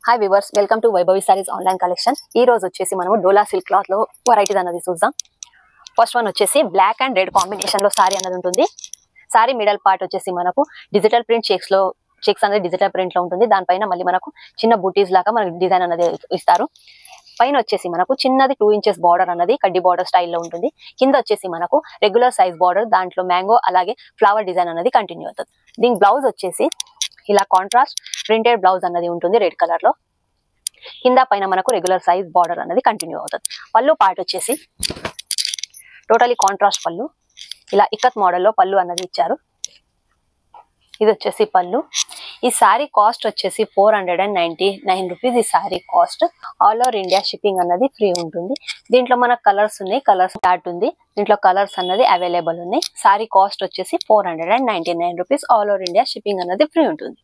Hi viewers, welcome to Vaibhavi saris online collection. ఈ రోజు వచ్చేసి మనం డోలా సిల్క్ క్లాత్ లో వెరైటీస్ అన్నది చూద్దాం. ఫస్ట్ వన్ వచ్చేసి బ్లాక్ అండ్ రెడ్ కాంబినేషన్ లో సారీ అన్నది ఉంటుంది. సారీ మిడల్ పార్ట్ వచ్చేసి మనకు డిజిటల్ ప్రింట్ చెక్స్ అనేది డిజిటల్ ప్రింట్ లో ఉంటుంది. దానిపైన మళ్ళీ మనకు చిన్న బూటీస్ లాగా మనకు డిజైన్ అనేది ఇస్తారు. పైన వచ్చేసి మనకు చిన్నది 2 ఇంచెస్ బార్డర్ అన్నది కడ్డీ బార్డర్ స్టైల్లో ఉంటుంది. కింద వచ్చేసి మనకు రెగ్యులర్ సైజ్ బార్డర్, దాంట్లో మ్యాంగో అలాగే ఫ్లవర్ డిజైన్ అనేది కంటిన్యూ అవుతుంది. దీని బ్లౌజ్ వచ్చేసి ఇలా కాంట్రాస్ట్ ప్రింటెడ్ బ్లౌజ్ అన్నది ఉంటుంది రెడ్ కలర్ లో. కింద పైన మనకు రెగ్యులర్ సైజ్ బార్డర్ అనేది కంటిన్యూ అవుతుంది. పళ్ళు పార్ట్ వచ్చేసి టోటలీ కాంట్రాస్ట్ పళ్ళు, ఇలా ఇక్కత్ మోడల్లో పళ్ళు అన్నది ఇచ్చారు. ఇది వచ్చేసి పళ్ళు. ఈ సారీ కాస్ట్ వచ్చేసి 499 రూపీస్. ఈ sorry cost. All over India shipping అన్నది ఫ్రీ ఉంటుంది. దీంట్లో మనకు కలర్స్ ఉన్నాయి, కలర్స్ చార్ట్ ఉంది. దీంట్లో కలర్స్ అన్నది అవైలబుల్ ఉన్నాయి. సారీ కాస్ట్ వచ్చేసి 499 rupees. All over India shipping అన్నది ఫ్రీ ఉంటుంది.